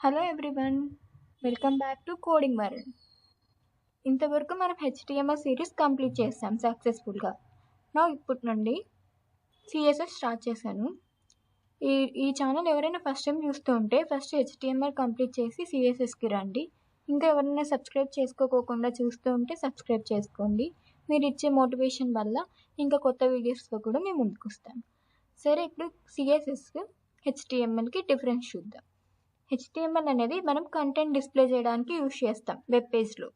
Hello everyone, welcome back to coding world. ఇంతవరకు మనం HTML series complete చేసాం సక్సెస్ఫుల్గా. నా ఇప్పటి నుండి CSS స్టార్ట్ చేశాను. ఈ ఛానల్ ఎవరైనా ఫస్ట్ టైం చూస్తూ ఉంటే ఫస్ట్ HTML కంప్లీట్ చేసి CSSకి రండి. ఇంకా ఎవరైనా సబ్స్క్రైబ్ చేసుకోకుండా చూస్తూ ఉంటే సబ్స్క్రైబ్ చేసుకోండి. మీరు ఇచ్చే మోటివేషన్ వల్ల ఇంకా కొత్త వీడియోస్తో కూడా మేము ముందుకు వస్తాను. సరే, ఇప్పుడు CSS HTMLకి డిఫరెన్స్ చూద్దాం. HTML అనేది మనం కంటెంట్ డిస్ప్లే చేయడానికి యూజ్ చేస్తాం వెబ్ పేజ్లో.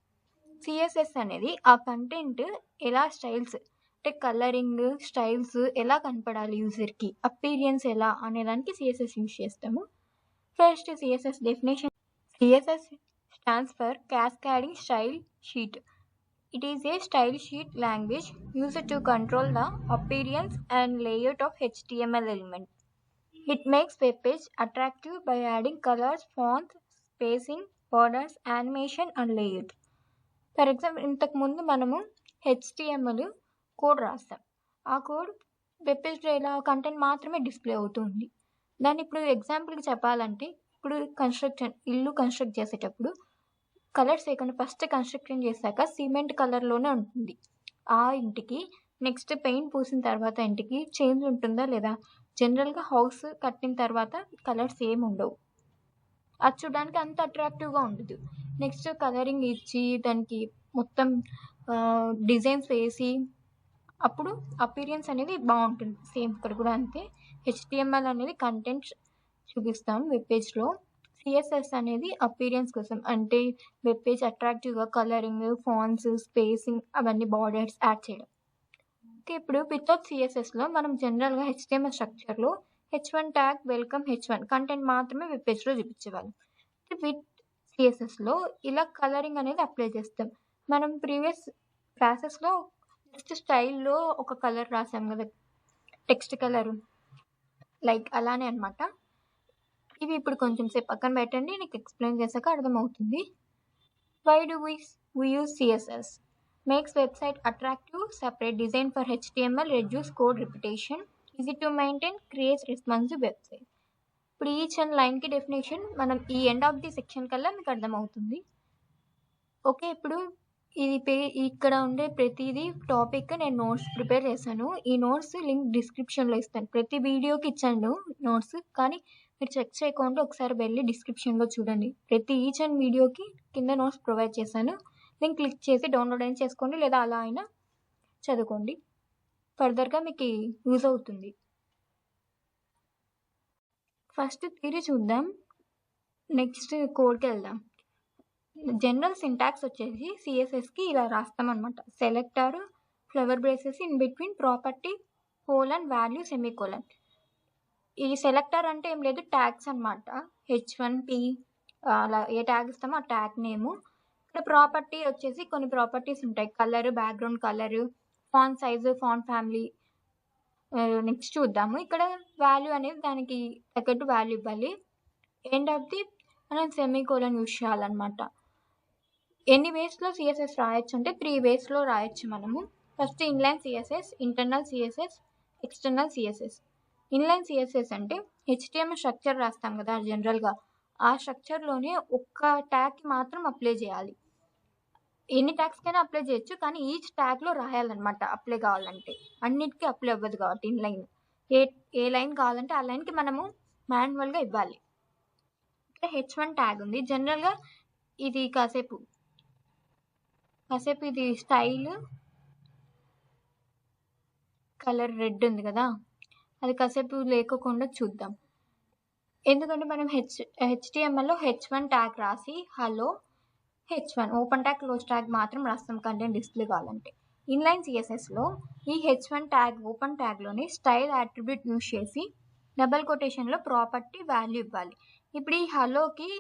CSS అనేది ఆ కంటెంట్ ఎలా స్టైల్స్ అంటే కలరింగ్ స్టైల్స్ ఎలా కనపడాలి యూజర్కి, అపీరియన్స్ ఎలా అనేదానికి CSS యూజ్ చేస్తాము. First CSS definition. CSS stands for cascading style sheet. It is a style sheet language used to control the appearance and layout of HTML element. It makes web page attractive by adding colors, fonts, spacing, borders, animation and layout. For example, ఇంతకు ముందు మనము HTML code రాస్తాం. ఆ code web పేజ్లో ఎలా content మాత్రమే display అవుతుంది. దాన్ని ఇప్పుడు ఎగ్జాంపుల్కి చెప్పాలంటే, ఇప్పుడు ఇల్లు కన్స్ట్రక్ట్ చేసేటప్పుడు కలర్స్ వేయకుండా ఫస్ట్ కన్స్ట్రక్షన్ చేశాక సిమెంట్ కలర్లోనే ఉంటుంది. ఆ ఇంటికి నెక్స్ట్ పెయింట్ పూసిన తర్వాత ఇంటికి చేంజ్ ఉంటుందా లేదా? జనరల్గా హౌస్ కట్టిన తర్వాత కలర్స్ ఏమి ఉండవు. అది చూడడానికి అంత అట్రాక్టివ్గా ఉండదు. నెక్స్ట్ కలరింగ్ ఇచ్చి దానికి మొత్తం డిజైన్స్ వేసి అప్పుడు అపీరియన్స్ అనేది బాగుంటుంది. సేమ్ ఇక్కడ కూడా అంతే. HTML అనేది కంటెంట్ చూపిస్తాం వెబ్ పేజ్లో. CSS అనేది అపీరియన్స్ కోసం, అంటే వెబ్ పేజ్ అట్రాక్టివ్గా కలరింగ్, ఫాంట్స్, స్పేసింగ్ అవన్నీ బార్డర్స్ యాడ్ చేయడం. ఓకే, ఇప్పుడు వితౌట్ CSSలో మనం జనరల్గా HTML స్ట్రక్చర్లో H1 tag welcome H1 content మాత్రమే వెబ్ పేజ్లో చూపించేవాళ్ళం. విత్ CSSలో ఇలా కలరింగ్ అనేది అప్లై చేస్తాం. మనం ప్రీవియస్ క్లాసెస్లో నెక్స్ట్ స్టైల్లో ఒక కలర్ రాసాం కదా, టెక్స్ట్ కలరు, లైక్ అలానే అనమాట. ఇవి ఇప్పుడు కొంచెం సేపు పక్కన పెట్టండి, నీకు ఎక్స్ప్లెయిన్ చేశాక అర్థమవుతుంది. Why do we use CSS? Makes website attractive, separate design for HTML, reduce code repetition, easy to maintain, creates responsive website. ఇప్పుడు ఈచ్ అండ్ లైన్కి డెఫినేషన్ మనం ఈ ఎండ్ ఆఫ్ ది సెక్షన్ కల్లా మీకు అర్థమవుతుంది. ఓకే, ఇప్పుడు ఇక్కడ ఉండే ప్రతిదీ టాపిక్ నేను నోట్స్ ప్రిపేర్ చేశాను. ఈ నోట్స్ లింక్ డిస్క్రిప్షన్లో ఇస్తాను. ప్రతి వీడియోకి ఇచ్చాను నోట్స్, కానీ మీరు చెక్ చేయకుండా ఒకసారి వెళ్ళి డిస్క్రిప్షన్లో చూడండి. ప్రతి ఈచ్ అండ్ వీడియోకి కింద నోట్స్ ప్రొవైడ్ చేశాను. లింక్ క్లిక్ చేసి డౌన్లోడ్ అయినా చేసుకోండి, లేదా అలా అయినా చదువుకోండి. ఫర్దర్గా మీకు యూజ్ అవుతుంది. ఫస్ట్ థియరీ చూద్దాం, నెక్స్ట్ కోడ్కి వెళ్దాం. జనరల్ సింటాక్స్ వచ్చేసి CSSకి ఇలా రాస్తాం అనమాట. Selector, flower braces, in between property, colon, value, semicolon. ఈ సెలెక్టర్ అంటే ఏం లేదు, ట్యాగ్స్ అనమాట. H1P అలా ఏ ట్యాగ్ ఇస్తామో ఆ ట్యాగ్ నేము. ఇక్కడ ప్రాపర్టీ వచ్చేసి కొన్ని ప్రాపర్టీస్ ఉంటాయి, colour, background colour, font size, font family. Next చూద్దాము. ఇక్కడ వాల్యూ అనేది దానికి తగ్గట్టు వాల్యూ ఇవ్వాలి. ఎండ్ ఆఫ్ ది మనం సెమీకోలన్ యూజ్ చేయాలన్నమాట. ఎన్ని వేస్లో CSS రాయొచ్చు అంటే 3 వేస్లో రాయొచ్చు మనము. First inline CSS, internal CSS, external CSS. Inline CSS అంటే HTML స్ట్రక్చర్ రాస్తాం కదా జనరల్గా, ఆ స్ట్రక్చర్లోనే ఒక్క ట్యాగ్కి మాత్రం అప్లై చేయాలి. ఎన్ని ట్యాగ్స్కైనా అప్లై చేయొచ్చు, కానీ ఈచ్ ట్యాగ్లో రాయాలన్నమాట అప్లై కావాలంటే. అన్నిటికీ అప్లై అవ్వదు కాబట్టి ఇన్లైన్. ఏ లైన్ కావాలంటే ఆ లైన్కి మనము మాన్యువల్గా ఇవ్వాలి. ఇక్కడ H1 ట్యాగ్ ఉంది. జనరల్గా ఇది కాసేపు ఇది స్టైల్ కలర్ రెడ్ ఉంది కదా, అది కాసేపు లేకోకుండా చూద్దాం. ఎందుకంటే మనం HTMLలో H1 ట్యాగ్ రాసి hello H1 open tag close tag మాత్రం రాస్తాం కంటెంట్ డిస్ప్లే కావాలంటే. ఇన్లైన్ CSSలో ఈ H1 ట్యాగ్ ఓపెన్ ట్యాగ్లోనే స్టైల్ అట్రిబ్యూట్ యూజ్ చేసి డబల్ కొటేషన్లో ప్రాపర్టీ వాల్యూ ఇవ్వాలి. ఇప్పుడు ఈ హలోకి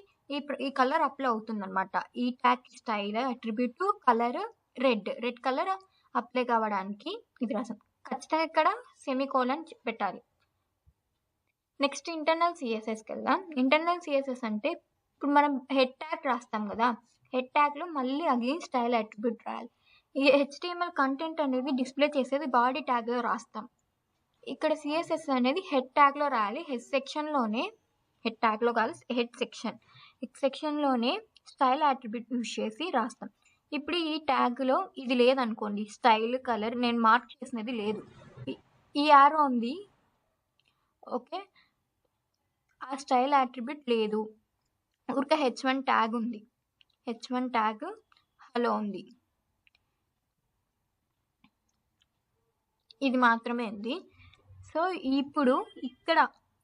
ఈ కలర్ అప్లై అవుతుందన్నమాట. ఈ tag style attribute colour red colour apply కావడానికి ఇది రాసాం. ఖచ్చితంగా ఇక్కడ సెమీకోలన్ పెట్టాలి. నెక్స్ట్ ఇంటర్నల్ CSSకి వెళ్దాం. ఇంటర్నల్ CSS అంటే ఇప్పుడు మనం హెడ్ ట్యాగ్ రాస్తాం కదా, హెడ్ ట్యాగ్లో మళ్ళీ అగైన్ స్టైల్ అట్రిబ్యూట్ రాయాలి. ఈ HTML కంటెంట్ అనేది డిస్ప్లే చేసేది బాడీ ట్యాగ్లో రాస్తాం. ఇక్కడ CSS అనేది హెడ్ ట్యాగ్లో రాయాలి. హెడ్ సెక్షన్లోనే హెడ్ ట్యాగ్లో కాదు, హెడ్ సెక్షన్లోనే స్టైల్ అట్రిబ్యూట్ యూజ్ చేసి రాస్తాం. ఇప్పుడు ఈ ట్యాగ్లో ఇది లేదనుకోండి, స్టైల్ కలర్ నేను మార్క్ చేసినది లేదు, ఈ యారో ఉంది, ఓకే, ఆ స్టైల్ అట్రిబ్యూట్ లేదు, ఊరికే H1 ట్యాగ్ ఉంది, H1 ట్యాగ్ హలో ఉంది, ఇది మాత్రమే ఉంది. సో ఇప్పుడు ఇక్కడ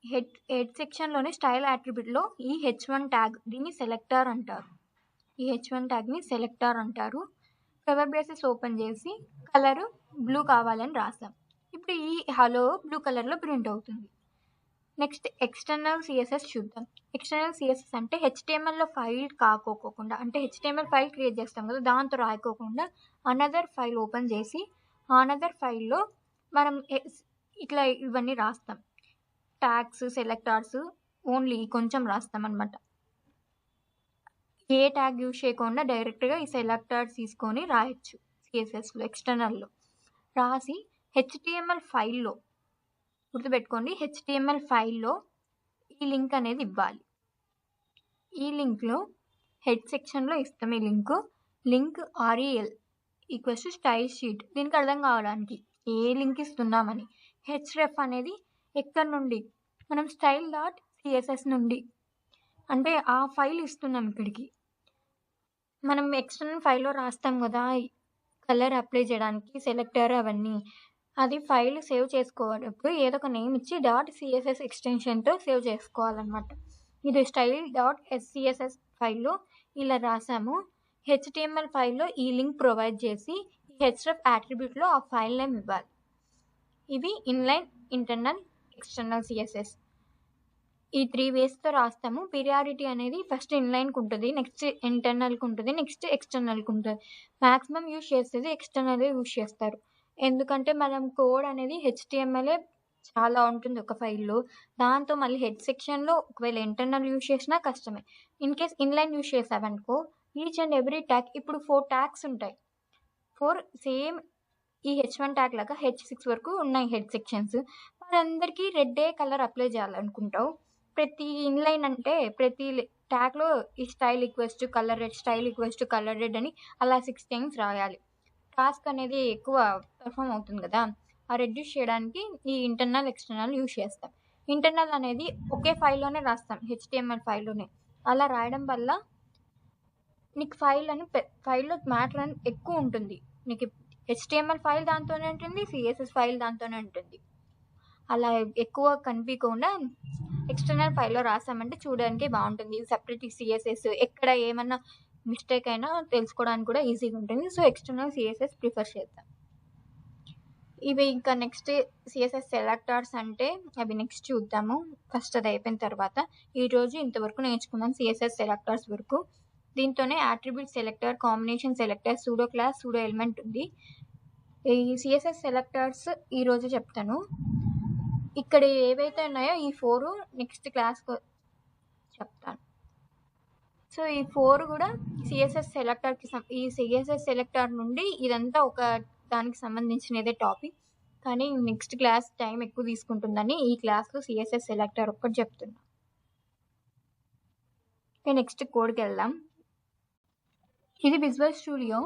హెడ్ సెక్షన్లోనే స్టైల్ అట్రిబ్యూట్లో ఈ H1 ట్యాగ్, దీన్ని సెలెక్టర్ అంటారు, ఈ H1 ట్యాగ్ని సెలెక్టర్ అంటారు. కలర్ బ్రేసెస్ ఓపెన్ చేసి కలర్ బ్లూ కావాలని రాస్తాం. ఇప్పుడు ఈ హలో బ్లూ కలర్లో ప్రింట్ అవుతుంది. నెక్స్ట్ ఎక్స్టర్నల్ సిఎస్ఎస్ చూద్దాం. ఎక్స్టర్నల్ సిఎస్ఎస్ అంటే HTMLలో ఫైల్ కాకోకుండా, అంటే HTML ఫైల్ క్రియేట్ చేస్తాం కదా, దాంతో రాయకోకుండా అనదర్ ఫైల్ ఓపెన్ చేసి అనదర్ ఫైల్లో మనం ఇట్లా ఇవన్నీ రాస్తాం. ట్యాగ్స్, సెలెక్టార్స్ ఓన్లీ కొంచెం రాస్తాం అనమాట. ఏ ట్యాగ్ యూజ్ చేయకుండా డైరెక్ట్గా ఈ సెలెక్టార్స్ తీసుకొని రాయొచ్చు సిఎస్ఎస్లో. ఎక్స్టర్నల్లో రాసి HTML ఫైల్లో గుర్తుపెట్టుకోండి, HTML ఫైల్లో ఈ లింక్ అనేది ఇవ్వాలి. ఈ లింక్లో హెడ్ సెక్షన్లో ఇస్తాం. ఈ link REL equals to style sheet. దీనికి అర్థం కావడానికి ఏ లింక్ ఇస్తున్నామని. href అనేది ఎక్కడి నుండి, మనం style.css నుండి, అంటే ఆ ఫైల్ ఇస్తున్నాం ఇక్కడికి. మనం ఎక్స్టర్నల్ ఫైల్లో రాస్తాం కదా కలర్ అప్లై చేయడానికి, సెలెక్టర్ అవన్నీ, అది ఫైల్ సేవ్ చేసుకోవాలప్పుడు ఏదో ఒక నేమ్ ఇచ్చి .css ఎక్స్టెన్షన్తో సేవ్ చేసుకోవాలన్నమాట. ఇది style.scss ఫైల్లో ఇలా రాసాము. HTML ఫైల్లో ఈ లింక్ ప్రొవైడ్ చేసి ఈ href అట్రిబ్యూట్లో ఆ ఫైల్ నేమ్ ఇవ్వాలి. ఇవి ఇన్లైన్, ఇంటర్నల్, ఎక్స్టర్నల్ సిఎస్ఎస్. ఈ 3 వేస్తో రాస్తాము. పీరియాడిటీ అనేది ఫస్ట్ ఇన్లైన్కి ఉంటుంది, నెక్స్ట్ ఇంటర్నల్కి ఉంటుంది, నెక్స్ట్ ఎక్స్టర్నల్కి ఉంటుంది. మ్యాక్సిమం యూజ్ చేసేది ఎక్స్టర్నల్ యూజ్ చేస్తారు, ఎందుకంటే మనం కోడ్ అనేది HTML చాలా ఉంటుంది ఒక ఫైల్లో, దాంతో మళ్ళీ హెడ్ సెక్షన్లో ఒకవేళ ఇంటర్నల్ యూజ్ చేసినా కష్టమే. ఇన్ కేస్ ఇన్లైన్ యూజ్ చేసావనుకో, ఈచ్ అండ్ ఎవ్రీ ట్యాగ్, ఇప్పుడు 4 ట్యాగ్స్ ఉంటాయి, 4 సేమ్ ఈ H1 ట్యాగ్ లాగా H6 వరకు ఉన్నాయి హెడ్ సెక్షన్స్. వాళ్ళందరికీ రెడ్డే కలర్ అప్లై చేయాలనుకుంటావు. ప్రతి ఇన్లైన్ అంటే ప్రతి ట్యాగ్లో ఈ style equals to colour red, style equals to colour red అని అలా 6 టైమ్స్ రాయాలి. టాస్క్ అనేది ఎక్కువ పెర్ఫామ్ అవుతుంది కదా, ఆ రెడ్యూస్ చేయడానికి ఈ ఇంటర్నల్, ఎక్స్టర్నల్ యూజ్ చేస్తాం. ఇంటర్నల్ అనేది ఒకే ఫైల్లోనే రాస్తాం, HTML ఫైల్లోనే. అలా రాయడం వల్ల నీకు ఫైల్లో మ్యాటర్ అని ఎక్కువ ఉంటుంది. నీకు HTML ఫైల్ దాంతోనే ఉంటుంది, CSS ఫైల్ దాంతోనే ఉంటుంది. అలా ఎక్కువ కనిపించకుండా ఎక్స్టర్నల్ ఫైల్లో రాసామంటే చూడడానికి బాగుంటుంది. సపరేట్ CSS ఎక్కడ ఏమన్నా మిస్టేక్ అయినా తెలుసుకోవడానికి కూడా ఈజీగా ఉంటుంది. సో ఎక్స్టర్నల్ CSS ప్రిఫర్ చేద్దాం. ఇవి ఇంకా నెక్స్ట్ CSS సెలెక్టార్స్ అంటే అవి నెక్స్ట్ చూద్దాము, ఫస్ట్ అది అయిపోయిన తర్వాత. ఈరోజు ఇంతవరకు నేర్చుకున్నాం CSS సెలెక్టార్స్ వరకు. దీంతోనే attribute selector, combination selector, pseudo class, pseudo element ఉంది. ఈ CSS సెలెక్టార్స్ ఈరోజు చెప్తాను. ఇక్కడ ఏవైతే ఉన్నాయో ఈ 4 నెక్స్ట్ క్లాస్కి చెప్తాను. సో ఈ 4 కూడా CSS సెలెక్టర్కి, ఈ CSS సెలెక్టర్ నుండి ఇదంతా ఒక దానికి సంబంధించినదే టాపిక్, కానీ నెక్స్ట్ క్లాస్ టైం ఎక్కువ తీసుకుంటుందని ఈ క్లాస్లో CSS సెలెక్టర్ ఒక్కటి చెప్తున్నా. నెక్స్ట్ కోడ్కి వెళ్దాం. ఇది విజువల్ స్టూడియో.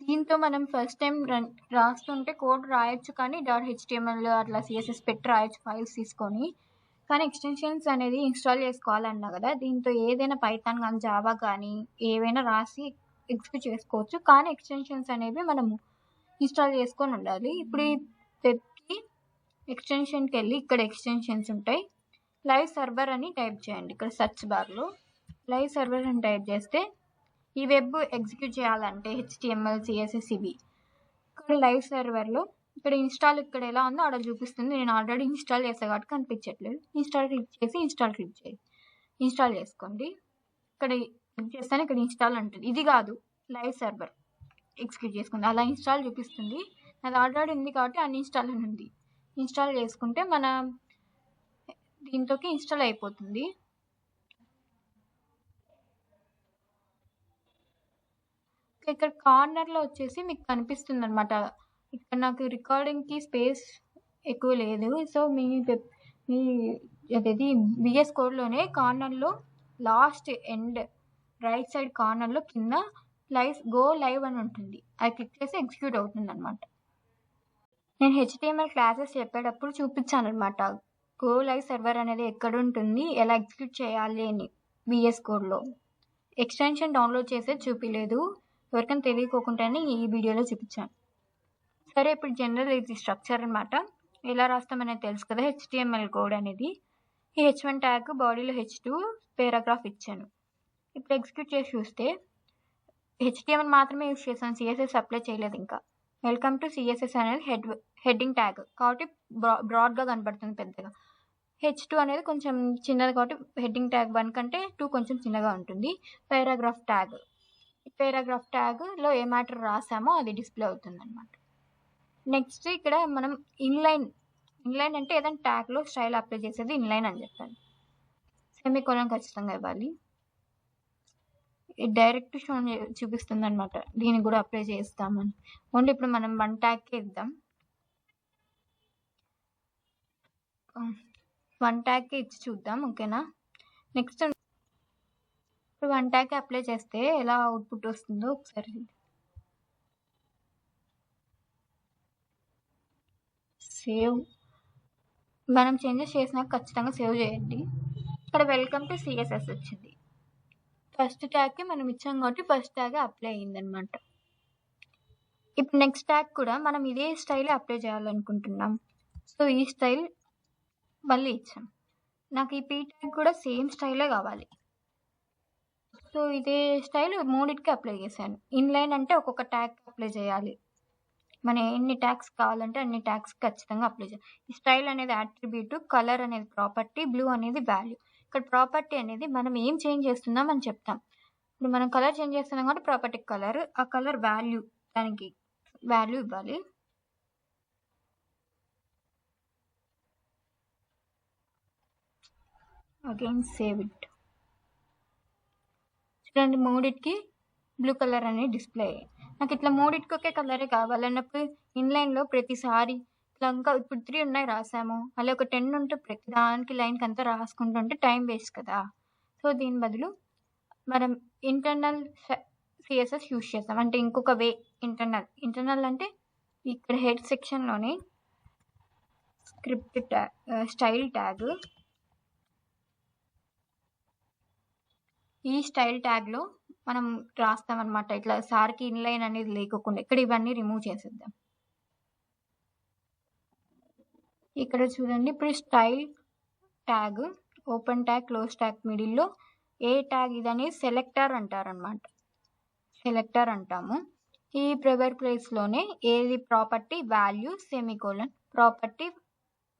దీంతో మనం ఫస్ట్ టైం రాస్తుంటే కోడ్ రాయొచ్చు, కానీ .html అట్లా CSS పెట్టి రాయొచ్చు ఫైల్స్ తీసుకొని. కానీ ఎక్స్టెన్షన్స్ అనేది ఇన్స్టాల్ చేసుకోవాలన్నా కదా, దీంతో ఏదైనా పైథాన్ కానీ జావా కానీ ఏవైనా రాసి ఎగ్జిక్యూట్ చేసుకోవచ్చు, కానీ ఎక్స్టెన్షన్స్ అనేవి మనము ఇన్స్టాల్ చేసుకొని ఉండాలి. ఇప్పుడు ఈ వెబ్కి ఎక్స్టెన్షన్కి వెళ్ళి ఇక్కడ ఎక్స్టెన్షన్స్ ఉంటాయి, లైవ్ సర్వర్ అని టైప్ చేయండి. ఇక్కడ సెర్చ్ బార్లో లైవ్ సర్వర్ అని టైప్ చేస్తే ఈ వెబ్ ఎగ్జిక్యూట్ చేయాలంటే HTML, CSS ఇవి ఇక్కడ లైవ్ సర్వర్లో ఇక్కడ ఇన్స్టాల్ ఇక్కడ ఎలా ఉందో అక్కడ చూపిస్తుంది. నేను ఆల్రెడీ ఇన్స్టాల్ చేస్తాను కాబట్టి కనిపించట్లేదు. ఇన్స్టాల్ క్లిక్ చేసి ఇన్స్టాల్ చేసుకోండి. ఇక్కడ క్లిక్ చేస్తాను, ఇక్కడ ఇన్స్టాల్ ఉంటుంది. ఇది కాదు, లైవ్ సర్వర్ ఎగ్జిక్యూట్ చేసుకుంది, అలా ఇన్స్టాల్ చూపిస్తుంది. అది ఆల్రెడీ ఉంది కాబట్టి అన్ఇన్స్టాల్ అని ఉంది. ఇన్స్టాల్ చేసుకుంటే మన దీంట్లోకి ఇన్స్టాల్ అయిపోతుంది. ఇక్కడ కార్నర్లో వచ్చేసి మీకు కనిపిస్తుంది అనమాట. ఇక్కడ నాకు రికార్డింగ్కి స్పేస్ ఎక్కువ లేదు, సో మీ అదేది బిఎస్ కోడ్లోనే కార్నర్లో లాస్ట్ ఎండ్ రైట్ సైడ్ కార్నర్లో కింద గో లైవ్ అని ఉంటుంది. అది క్లిక్ చేసి ఎగ్జిక్యూట్ అవుతుంది అనమాట. నేను హెచ్టిఎంఎల్ క్లాసెస్ చెప్పేటప్పుడు చూపించాను అనమాట, గో లైవ్ సర్వర్ అనేది ఎక్కడ ఉంటుంది, ఎలా ఎగ్జిక్యూట్ చేయాలి అని. బిఎస్ కోడ్లో ఎక్స్టెన్షన్ డౌన్లోడ్ చేసేది చూపించలేదు, ఎవరికైనా తెలియకోకుండానే ఈ వీడియోలో చూపించాను. సరే, ఇప్పుడు జనరల్ ఇది స్ట్రక్చర్ అనమాట, ఎలా రాస్తామనేది తెలుసు కదా. హెచ్టిఎంఎల్ కోడ్ అనేది ఈ H1 ట్యాగ్ బాడీలో H2 పారాగ్రాఫ్ ఇచ్చాను. ఇప్పుడు ఎగ్జిక్యూట్ చేసి చూస్తే హెచ్టిఎంఎల్ మాత్రమే యూజ్ చేశాను, సిఎస్ఎస్ అప్లై చేయలేదు. ఇంకా వెల్కమ్ టు సిఎస్ఎస్ అనేది హెడ్డింగ్ ట్యాగ్ కాబట్టి బ్రాడ్గా కనపడుతుంది, పెద్దగా. H2 అనేది కొంచెం చిన్నది కాబట్టి హెడ్డింగ్ ట్యాగ్ 1 కంటే 2 కొంచెం చిన్నగా ఉంటుంది. పారాగ్రాఫ్ ట్యాగ్, పారాగ్రాఫ్ ట్యాగ్లో ఏ మ్యాటర్ రాసామో అది డిస్ప్లే అవుతుంది అనమాట. నెక్స్ట్ ఇక్కడ మనం ఇన్లైన్ అంటే ఏదైనా ట్యాగ్లో స్టైల్ అప్లై చేసేది ఇన్లైన్ అని చెప్పాను. సెమీకోలన్ ఖచ్చితంగా ఇవ్వాలి. డైరెక్ట్ షో చూపిస్తుంది అనమాట, దీనికి కూడా అప్లై చేస్తామని. ఓన్లీ ఇప్పుడు మనం 1 ట్యాగ్కే ఇద్దాం. 1 ట్యాగ్కే ఇచ్చి చూద్దాం, ఓకేనా. నెక్స్ట్ ఇప్పుడు 1 ట్యాగ్ అప్లై చేస్తే ఎలా అవుట్పుట్ వస్తుందో ఒకసారి సేవ్. మనం చేంజెస్ చేసినాక ఖచ్చితంగా సేవ్ చేయండి. ఇక్కడ వెల్కమ్ టు సిఎస్ఎస్ వచ్చింది. ఫస్ట్ ట్యాగ్కి మనం ఇచ్చాం కాబట్టి ఫస్ట్ ట్యాగ్ అప్లై అయ్యిందనమాట. ఇప్పుడు నెక్స్ట్ ట్యాగ్ కూడా మనం ఇదే స్టైల్ అప్లై చేయాలనుకుంటున్నాం. సో ఈ స్టైల్ మళ్ళీ ఇచ్చాం. నాకు ఈ పీ ట్యాగ్ కూడా సేమ్ స్టైలే కావాలి. సో ఇదే స్టైల్ 3కి అప్లై చేశాను. ఇన్లైన్ అంటే ఒక్కొక్క ట్యాగ్ అప్లై చేయాలి, మన ఎన్ని ట్యాగ్స్ కావాలంటే అన్ని ట్యాగ్స్ ఖచ్చితంగా అప్లై చేయాలి. ఈ స్టైల్ అనేది అట్రిబ్యూట్, కలర్ అనేది ప్రాపర్టీ, బ్లూ అనేది వాల్యూ. ఇక్కడ ప్రాపర్టీ అనేది మనం ఏం చేంజ్ చేస్తున్నాం అని చెప్తాం. ఇప్పుడు మనం కలర్ చేంజ్ చేస్తున్నాం కాబట్టి ప్రాపర్టీ కలర్, ఆ కలర్ వాల్యూ, దానికి వాల్యూ ఇవ్వాలి. Again save it. చూడండి, 3కి బ్లూ కలర్ అనేది డిస్ప్లే. నాకు ఇట్లా 3కి ఒకే కలరే కావాలన్నప్పుడు ఇన్లైన్లో ప్రతిసారి ఇట్లా ఇంకా ఇప్పుడు 3 ఉన్నాయి రాసాము, అలా ఒక 10 ఉంటే ప్రతి దానికి లైన్కి అంతా రాసుకుంటుంటే టైం వేస్ట్ కదా. సో దీని బదులు మనం ఇంటర్నల్ సిఎస్ఎస్ యూజ్ చేస్తాం. అంటే ఇంకొక వే, ఇంటర్నల్ అంటే ఇక్కడ హెడ్ సెక్షన్లోనే స్క్రిప్ట్ స్టైల్ ట్యాగ్, ఈ స్టైల్ ట్యాగ్లో మనం రాస్తామన్నమాట. ఇట్లా సార్కి ఇన్లైన్ అనేది లేకోకుండా ఇక్కడ ఇవన్నీ రిమూవ్ చేసేద్దాం. ఇక్కడ చూడండి, ఇప్పుడు style tag, open tag, close tag మిడిల్లో ఏ ట్యాగ్ ఇదని సెలెక్టర్ అంటారనమాట. సెలెక్టర్ అంటాము. ఈ ప్రైవేట్ ప్లేస్లోనే ఏది property value semicolon, property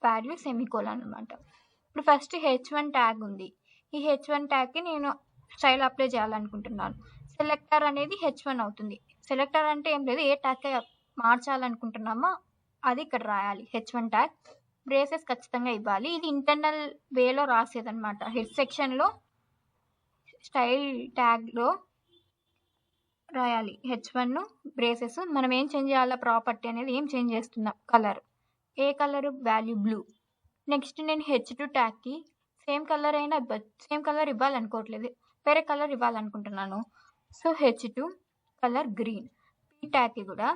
value semicolon అనమాట. ఇప్పుడు ఫస్ట్ H1 ట్యాగ్ ఉంది. ఈ H1 ట్యాగ్కి నేను స్టైల్ అప్లై చేయాలనుకుంటున్నాను. సెలెక్టర్ అనేది H1 అవుతుంది. సెలెక్టర్ అంటే ఏం లేదు, ఏ ట్యాగ్ మార్చాలనుకుంటున్నామో అది ఇక్కడ రాయాలి. H1 ట్యాగ్ బ్రేసెస్ ఖచ్చితంగా ఇవ్వాలి. ఇది ఇంటర్నల్ వేలో రాసేదనమాట. హెడ్ సెక్షన్లో స్టైల్ ట్యాగ్లో రాయాలి H1 బ్రేసెస్. మనం ఏం చేంజ్ చేయాలా, ప్రాపర్టీ అనేది ఏం చేంజ్ చేస్తున్నాం, కలర్, ఏ కలర్, వాల్యూ బ్లూ. నెక్స్ట్ నేను H2 ట్యాగ్కి సేమ్ కలర్ అయినా సేమ్ కలర్ ఇవ్వాలనుకోవట్లేదు, వేరే కలర్ ఇవ్వాలనుకుంటున్నాను. So H2 colour green. ఈ ట్యాగ్కి కూడా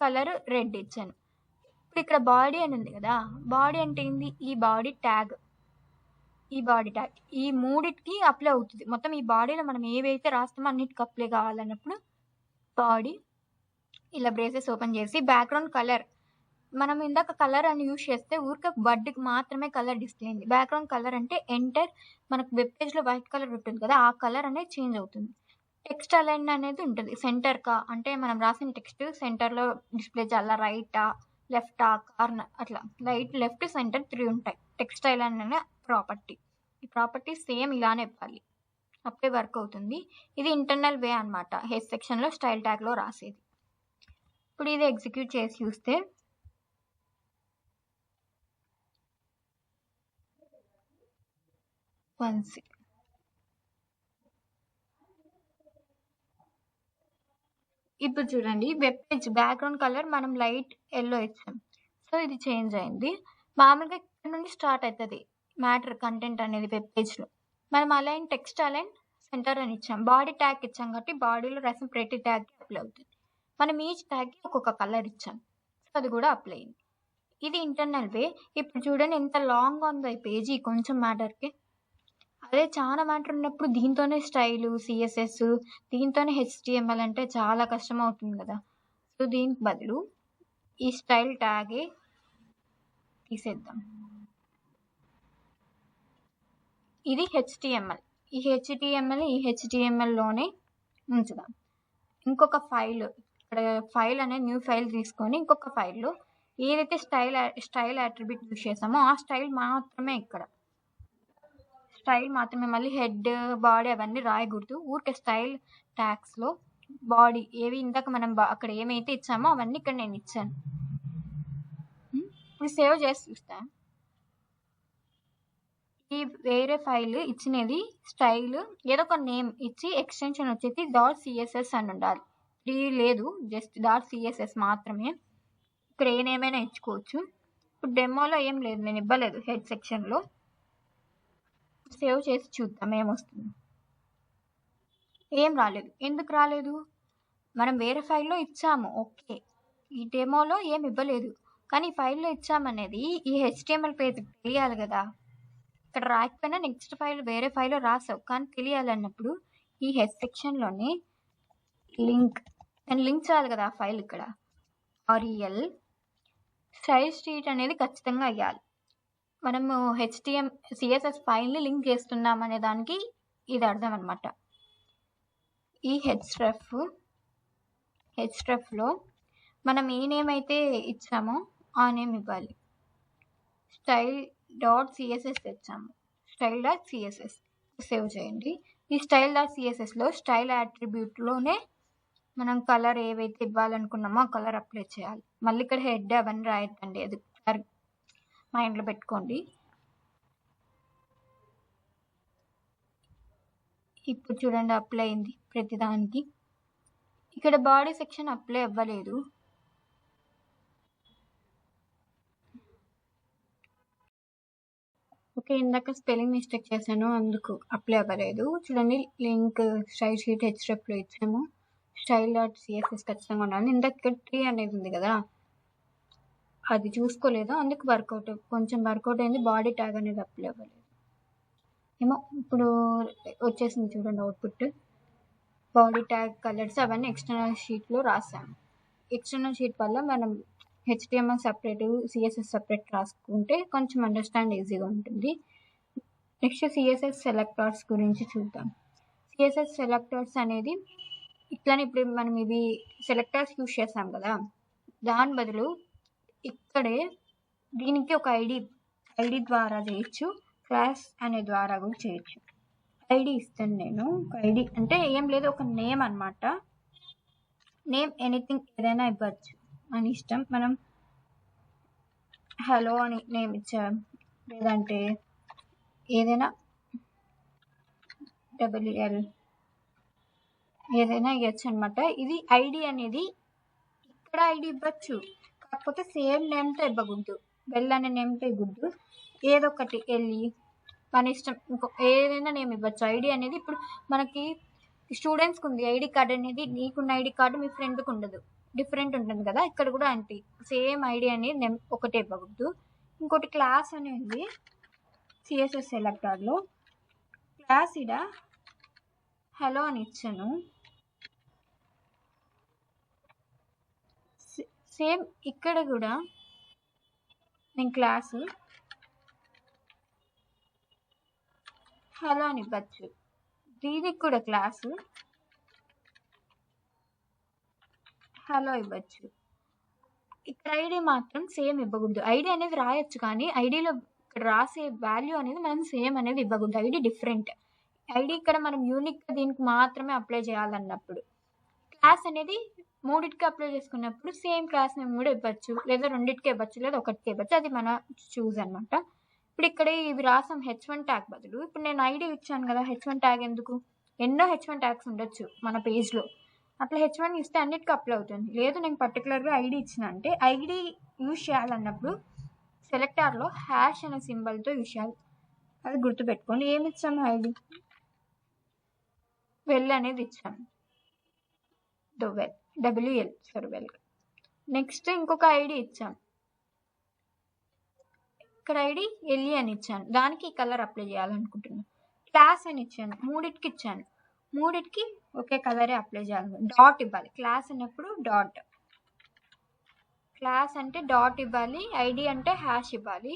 కలర్ రెడ్ ఇచ్చాను. ఇప్పుడు ఇక్కడ బాడీ అని ఉంది కదా, బాడీ అంటే ఏంది, ఈ బాడీ ట్యాగ్, ఈ బాడీ ట్యాగ్ ఈ 3కి అప్లై అవుతుంది. మొత్తం ఈ బాడీలో మనం ఏవైతే రాస్తామో అన్నిటికి అప్లై కావాలన్నప్పుడు బాడీ ఇలా బ్రేసెస్ ఓపెన్ చేసి బ్యాక్గ్రౌండ్ కలర్, మనం ఇందాక కలర్ అని యూజ్ చేస్తే ఊరికే వర్డ్కి మాత్రమే కలర్ డిస్ప్లే అయింది. బ్యాక్గ్రౌండ్ కలర్ అంటే ఎంటర్, మనకు వెబ్ పేజ్లో వైట్ కలర్ ఉంటుంది కదా, ఆ కలర్ అనేది చేంజ్ అవుతుంది. టెక్స్ట్ అలైన్ అనేది ఉంటుంది. సెంటర్కా అంటే మనం రాసిన టెక్స్ట్ సెంటర్లో డిస్ప్లే చేయాలా, రైటా లెఫ్టా కార్నర్, అట్లా రైట్ లెఫ్ట్ సెంటర్ 3 ఉంటాయి. టెక్స్ట్ అలైన్ అనే ప్రాపర్టీ, ఈ ప్రాపర్టీ సేమ్ ఇలానే ఇవ్వాలి, అప్పుడే వర్క్ అవుతుంది. ఇది ఇంటర్నల్ వే అనమాట, హెడ్ సెక్షన్లో స్టైల్ ట్యాగ్లో రాసేది. ఇప్పుడు ఇది ఎగ్జిక్యూట్ చేసి చూస్తే ఇప్పుడు చూడండి, వెబ్ పేజ్ బ్యాక్గ్రౌండ్ కలర్ మనం లైట్ ఎల్లో ఇచ్చాం. సో ఇది చేంజ్ అయింది. మామూలుగా ఇక్కడ నుండి స్టార్ట్ అవుతుంది, మ్యాటర్ కంటెంట్ అనేది వెబ్ పేజ్లో మనం అలైన్ టెక్స్ట్ అలైన్ సెంటర్ అని ఇచ్చాం. బాడీ ట్యాగ్ ఇచ్చాం కాబట్టి బాడీలో రాసిన ప్రతి ట్యాగ్ అప్లై అవుతుంది. మనం ఈచ్ ట్యాగ్కి ఒక్కొక్క కలర్ ఇచ్చాం, సో అది కూడా అప్లై అయింది. ఇది ఇంటర్నల్ వే. ఇప్పుడు చూడండి ఎంత లాంగ్గా ఉందో ఈ పేజీ కొంచెం మ్యాటర్కి. అదే చాలా మ్యాటర్ ఉన్నప్పుడు దీంతోనే స్టైలు సిఎస్ఎస్ దీంతోనే హెచ్టిఎంఎల్ అంటే చాలా కష్టం అవుతుంది కదా. సో దీనికి బదులు ఈ స్టైల్ ట్యాగే తీసేద్దాం. ఇది హెచ్టిఎంఎల్. ఈ హెచ్టిఎంఎల్లోనే ఉంచుదాం. ఇంకొక ఫైల్ ఇక్కడ ఫైల్ అనే న్యూ ఫైల్ తీసుకొని ఇంకొక ఫైల్లో ఏదైతే స్టైల్ అట్రిబ్యూట్ యూజ్ చేసామో ఆ స్టైల్ మాత్రమే ఇక్కడ స్టైల్ మాత్రమే. మళ్ళీ హెడ్ బాడీ అవన్నీ రాయకూడదు. ఊరికే స్టైల్ ట్యాగ్స్లో బాడీ ఏవి ఇందాక మనం అక్కడ ఏమైతే ఇచ్చామో అవన్నీ ఇక్కడ నేను ఇచ్చాను. ఇప్పుడు సేవ్ చేసి చూస్తా. ఈ వేరే ఫైల్ ఇచ్చినది స్టైల్ ఏదో ఒక నేమ్ ఇచ్చి ఎక్స్టెన్షన్ వచ్చేసి .css అని ఉండాలి. ఇది లేదు, జస్ట్ .css మాత్రమే. ఇక్కడ ఏ నేమైనా ఇచ్చుకోవచ్చు. ఇప్పుడు డెమోలో ఏం లేదు, నేను ఇవ్వలేదు హెడ్ సెక్షన్లో. సేవ్ చేసి చూద్దాం ఏమొస్తుంది. ఏం రాలేదు. ఎందుకు రాలేదు? మనం వేరే ఫైల్లో ఇచ్చాము, ఓకే. ఈ డెమోలో ఏం ఇవ్వలేదు, కానీ ఈ ఫైల్లో ఇచ్చామనేది ఈ HTML పేజ్ తెలియాలి కదా. ఇక్కడ రాకపోయినా నెక్స్ట్ ఫైల్ వేరే ఫైల్లో రాసావు, కానీ తెలియాలన్నప్పుడు ఈ హెడ్ సెక్షన్లోనే లింక్ నేను లింక్ చేయాలి కదా ఆ ఫైల్. ఇక్కడ REL సైజ్ షీట్ అనేది ఖచ్చితంగా అయ్యాలి. మనము CSS ఫైల్ని లింక్ చేస్తున్నాం అనే దానికి ఇది అర్థం అనమాట. ఈ హెచ్రఫ్లో మనం ఏ నేమ్ అయితే ఇచ్చామో ఆ నేమ్ ఇవ్వాలి. style.css తెచ్చాము, style.css సేవ్ చేయండి. ఈ style.cssలో స్టైల్ అట్రిబ్యూట్లోనే మనం కలర్ ఏవైతే ఇవ్వాలనుకున్నామో ఆ కలర్ అప్లై చేయాలి. మళ్ళీ ఇక్కడ హెడ్ అవన్నీ రాయొద్దండి, అది మైండ్లో పెట్టుకోండి. ఇప్పుడు చూడండి అప్లై అయింది ప్రతిదానికి. ఇక్కడ బాడీ సెక్షన్ అప్లై అవ్వలేదు. ఓకే, ఇందాక స్పెల్లింగ్ మిస్టేక్ చేశాను, అందుకు అప్లై అవ్వలేదు. చూడండి లింక్ స్టైల్ షీట్ హెచ్రఫ్లో ఇచ్చాము. style.css ఖచ్చితంగా ఉండాలి. ఇందాక ఇక్కడ 3 అనేది ఉంది కదా, అది చూసుకోలేదు, అందుకు కొంచెం వర్కౌట్ అయింది. బాడీ ట్యాగ్ అనేది అప్లై అవ్వలేదు ఏమో. ఇప్పుడు వచ్చేసింది చూడండి అవుట్పుట్. బాడీ ట్యాగ్ కలర్స్ అవన్నీ ఎక్స్టర్నల్ షీట్లో రాసాము. ఎక్స్టర్నల్ షీట్ వల్ల మనం HTML సపరేట్ CSS సపరేట్ రాసుకుంటే కొంచెం అండర్స్టాండ్ ఈజీగా ఉంటుంది. నెక్స్ట్ CSS సెలెక్టర్స్ గురించి చూద్దాం. CSS సెలెక్టర్స్ అనేది ఇట్లానే ఇప్పుడు మనం ఇవి సెలెక్టర్స్ యూజ్ చేస్తాం కదా, దాని బదులు ఇక్కడే దీనికి ఒక ఐడి ద్వారా చేయొచ్చు, క్లాస్ అనే ద్వారా కూడా చేయొచ్చు. ఐడి ఇస్తాను నేను. ఒక ఐడి అంటే ఏం లేదు, ఒక నేమ్ అనమాట. నేమ్ ఎనీథింగ్ ఏదైనా ఇవ్వచ్చు, మన ఇష్టం. మనం హలో అని నేమ్ ఇచ్చాం, లేదంటే ఏదైనా WL ఏదైనా ఇవ్వచ్చు అనమాట. ఇది ఐడి అనేది ఇక్కడ ఐడి ఇవ్వచ్చు, కాకపోతే సేమ్ నేమ్తో ఇవ్వకూడదు. వెల్ అనే నేమ్తో ఇవ్వద్దు, ఏదో ఒకటి వెళ్ళి మన ఇష్టం ఇంకో ఏదైనా నేమ్ ఇవ్వచ్చు. ఐడి అనేది ఇప్పుడు మనకి స్టూడెంట్స్కి ఉంది ఐడి కార్డ్ అనేది, నీకున్న ఐడి కార్డు మీ ఫ్రెండ్కి ఉండదు, డిఫరెంట్ ఉంటుంది కదా. ఇక్కడ కూడా అంటే సేమ్ ఐడి అనేది నేమ్ ఒకటే ఇవ్వకూడదు. ఇంకోటి క్లాస్ అనేది CSS సెలెక్టర్లో క్లాస్ ఇడ హలో అని ఇచ్చాను. సేమ్ ఇక్కడ కూడా నేను క్లాసు హలో అని ఇవ్వచ్చు. దీనికి కూడా క్లాసు హలో ఇవ్వచ్చు. ఇక్కడ ఐడి మాత్రం సేమ్ ఇవ్వకూడదు. ఐడి అనేది రాయొచ్చు, కానీ ఐడిలో ఇక్కడ రాసే వాల్యూ అనేది మనం సేమ్ అనేది ఇవ్వకూడదు. ID different. ఐడి ఇక్కడ మనం యూనిక్గా దీనికి మాత్రమే అప్లై చేయాలన్నప్పుడు, క్లాస్ అనేది మూడింటికి అప్లై చేసుకున్నప్పుడు సేమ్ క్లాస్ నేమ్ కూడా ఇవ్వచ్చు, లేదా రెండింటికి ఇవ్వచ్చు, లేదా ఒకటికి ఇవ్వచ్చు. అది మన చూస్ అనమాట. ఇప్పుడు ఇక్కడ ఇవి రాసాం H1 ట్యాగ్ బదులు. ఇప్పుడు నేను ఐడి ఇచ్చాను కదా, H1 ట్యాగ్ ఎందుకు? ఎన్నో H1 ట్యాగ్స్ ఉండొచ్చు మన పేజ్లో. అట్లా H1 ఇస్తే అన్నిటికీ అప్లై అవుతుంది. లేదు నేను పర్టికులర్గా ఐడి ఇచ్చిన అంటే ఐడి యూజ్ చేయాలన్నప్పుడు సెలెక్టార్లో హ్యాష్ అనే సింబల్తో యూజ్ చేయాలి. అది గుర్తుపెట్టుకోండి. ఏమి ఇచ్చాము? ఐడి వెల్ అనేది ఇచ్చాము. WL well. నెక్స్ట్ ఇంకొక ఐడి ఇచ్చాం. ఇక్కడ ఐడి ఎల్ఈ అని ఇచ్చాను. దానికి ఈ కలర్ అప్లై చేయాలనుకుంటున్నాను. క్లాస్ అని ఇచ్చాను. మూడిటికి ఇచ్చాను. మూడిటికి ఒకే కలరే అప్లై చేయాలి. డాట్ ఇవ్వాలి. క్లాస్ అన్నప్పుడు డాట్. క్లాస్ అంటే డాట్ ఇవ్వాలి. ఐడి అంటే హ్యాష్ ఇవ్వాలి.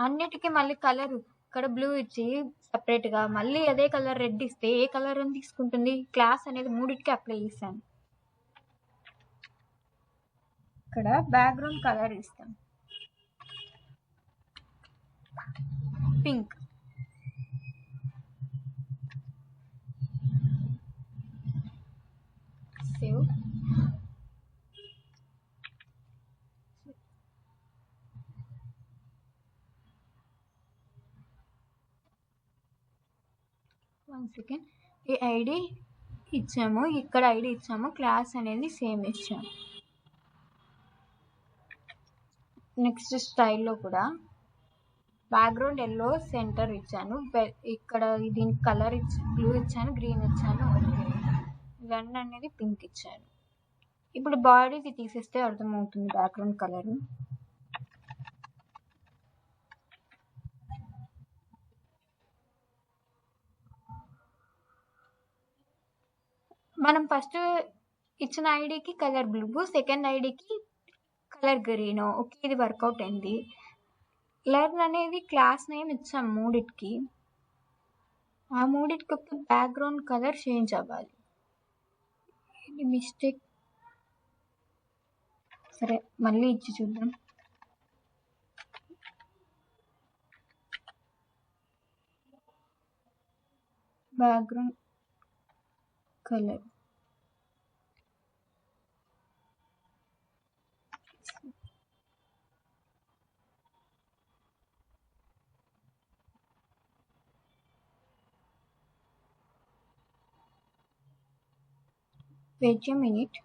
అన్నిటికీ మళ్ళీ కలర్ ఇక్కడ బ్లూ ఇచ్చి సపరేట్గా మళ్ళీ అదే కలర్ రెడ్ ఇస్తే ఏ కలర్ అని తీసుకుంటుంది? క్లాస్ అనేది మూడిటికి అప్లై చేశాను. ఇక్కడ బ్యాక్గ్రౌండ్ కలర్ ఇస్తాం పింక్. సేవ్. One second. ఈ ఐడి ఇచ్చాము, ఇక్కడ ఐడి ఇచ్చాము, క్లాస్ అనేది సేమ్ ఇచ్చాము. నెక్స్ట్ స్టైల్లో కూడా బ్యాక్గ్రౌండ్ ఎల్లో సెంటర్ ఇచ్చాను. ఇక్కడ దీనికి కలర్ బ్లూ ఇచ్చాను, గ్రీన్ ఇచ్చాను, ఓకే. రన్ అనేది పింక్ ఇచ్చాను. ఇప్పుడు బాడీకి తీసేస్తే అర్థమవుతుంది బ్యాక్గ్రౌండ్ కలర్. మనం ఫస్ట్ ఇచ్చిన ఐడికి కలర్ బ్లూ, సెకండ్ ఐడికి కలర్ గ్రీన్. ఓకే, ఇది వర్కౌట్ అయింది. లెర్న్ అనేది క్లాస్ నేమ్ ఇచ్చాం మూడిటికి. ఆ మూడిటికి ఒక బ్యాక్గ్రౌండ్ కలర్ చేంజ్ అవ్వాలి. ఇది మిస్టేక్. సరే, మళ్ళీ ఇచ్చి చూద్దాం. Background colour wait a minute.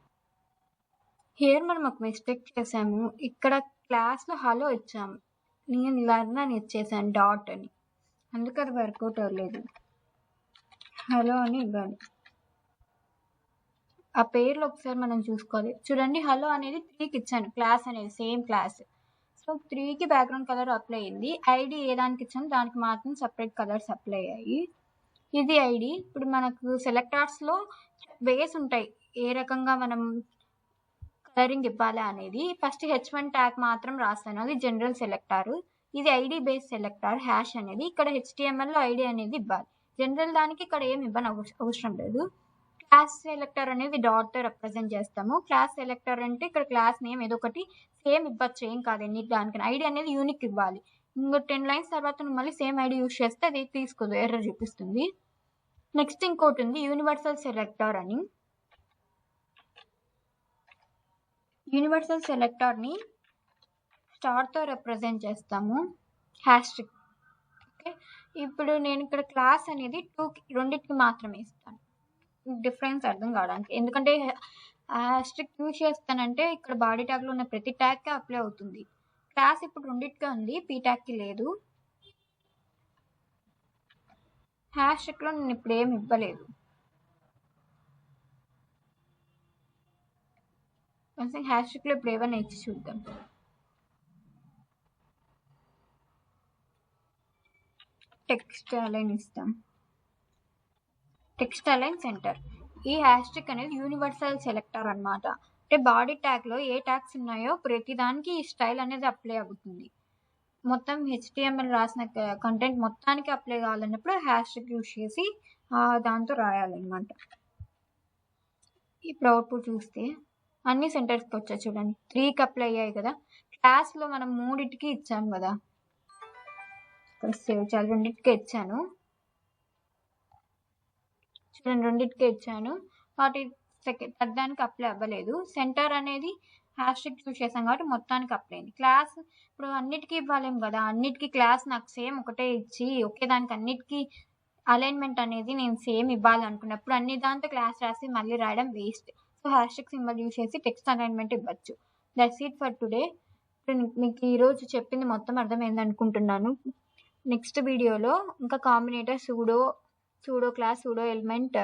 Here మనం ఒక మిస్టేక్ చేసాము. ఇక్కడ క్లాస్లో హలో ఇచ్చాము, నేను లర్న్ అని ఇచ్చేసాను డాట్ అని, అందుకు అది వర్కౌట్ అవ్వలేదు. హలో అని ఇవ్వాలి. ఆ పేర్లో ఒకసారి మనం చూసుకోవాలి. చూడండి, హలో అనేది 3కి ఇచ్చాను, క్లాస్ అనేది సేమ్ క్లాస్. సో 3కి బ్యాక్గ్రౌండ్ కలర్ అప్లై అయింది. ఐడి ఏ దానికి ఇచ్చాము దానికి మాత్రం సపరేట్ కలర్స్ అప్లై అయ్యాయి. ఇది ఐడి. ఇప్పుడు మనకు సెలెక్టార్స్లో వేస్ ఉంటాయి, ఏ రకంగా మనం కలరింగ్ ఇవ్వాలి అనేది. ఫస్ట్ H1 ట్యాగ్ మాత్రం రాస్తాను, అది జనరల్ సెలెక్టార్. ఇది ఐడి బేస్ సెలెక్టార్ హ్యాష్ అనేది. ఇక్కడ HTMLలో ఐడి అనేది ఇవ్వాలి. జనరల్ దానికి ఇక్కడ ఏమి ఇవ్వని అవసరం లేదు. క్లాస్ సెలెక్టర్ అనేది డాట్ రిప్రజెంట్ చేస్తాము. క్లాస్ సెలెక్టర్ అంటే ఇక్కడ క్లాస్ నేమ్ ఏదో ఒకటి సేమ్ ఇవ్వచ్చు, ఏం కాదు. ఎన్ని దానికి ఐడి అనేది యూనిక్ ఇవ్వాలి. ఇంకో 10 లైన్స్ తర్వాత నువ్వు మళ్ళీ సేమ్ ఐడి యూజ్ చేస్తే అది తీసుకోదు, ఎర్రర్ చూపిస్తుంది. నెక్స్ట్ ఇంకోటి ఉంది యూనివర్సల్ సెలెక్టర్ అని. యూనివర్సల్ సెలెక్టర్ని స్టార్తో రిప్రజెంట్ చేస్తాము, హ్యాష్ట్రిక్. ఓకే, ఇప్పుడు నేను ఇక్కడ క్లాస్ అనేది రెండింటికి మాత్రమే ఇస్తాను, డిఫరెన్స్ అర్థం కావడానికి. ఎందుకంటే హ్యాష్ట్రిక్ యూజ్ చేస్తానంటే ఇక్కడ బాడీ ట్యాగ్లో ఉన్న ప్రతి ట్యాగ్కి అప్లై అవుతుంది. క్లాస్ ఇప్పుడు రెండింటిగా ఉంది, పీ ట్యాగ్కి లేదు. హ్యాష్ట్రిక్లో నేను ఇప్పుడు ఏమి ఇవ్వలేదు. హ్యాష్ట్రిక్లో ఇప్పుడు ఏమైనా ఇచ్చి చూద్దాం. టెక్స్ట్ అలైన్ ఇస్తాం, టెక్స్ట్ అలైన్ సెంటర్. ఈ హ్యాష్ట్రిక్ అనేది యూనివర్సల్ సెలెక్టర్ అన్నమాట. అంటే బాడీ ట్యాగ్లో ఏ ట్యాగ్స్ ఉన్నాయో ప్రతిదానికి ఈ స్టైల్ అనేది అప్లై అవుతుంది. మొత్తం HTML రాసిన కంటెంట్ మొత్తానికి అప్లై కావాలన్నప్పుడు హ్యాష్ట్రిక్ యూజ్ చేసి దాంతో రాయాలన్నమాట. ఇప్పుడు అవుట్పుట్ చూస్తే అన్ని సెంటర్స్కి వచ్చాయి. చూడండి, 3కి అప్లై అయ్యాయి కదా. క్లాస్లో మనం మూడింటికి ఇచ్చాము కదా, సేవ్ చేయాలి. రెండింటికే ఇచ్చాను, చూడండి, రెండింటికే ఇచ్చాను. వాటి పెద్దానికి అప్లై అవ్వలేదు. సెంటర్ అనేది హ్యాష్ట్రిక్ యూజ్ చేసాం కాబట్టి మొత్తానికి అప్లై అయింది. క్లాస్ ఇప్పుడు అన్నిటికీ ఇవ్వలేము కదా, అన్నిటికీ క్లాస్ నాకు సేమ్ ఒకటే ఇచ్చి ఒకే దానికి అన్నిటికీ అలైన్మెంట్ అనేది నేను సేమ్ ఇవ్వాలనుకున్నప్పుడు అన్ని దాంతో క్లాస్ రాసి మళ్ళీ రాయడం వేస్ట్. సో హ్యాష్ట్రిక్ సింబల్ యూజ్ చేసి టెక్స్ట్ అలైన్మెంట్ ఇవ్వచ్చు. That's it for today. మీకు ఈరోజు చెప్పింది మొత్తం అర్థమైంది అనుకుంటున్నాను. నెక్స్ట్ వీడియోలో ఇంకా combinator, pseudo class, pseudo element,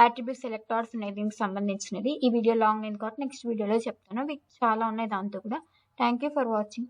attribute selectors ఉన్నాయి దీనికి సంబంధించినది. ఈ వీడియో లాంగ్ అయింది కాబట్టి నెక్స్ట్ వీడియోలో చెప్తాను. మీకు చాలా ఉన్నాయి దాంతో కూడా. Thank you for watching.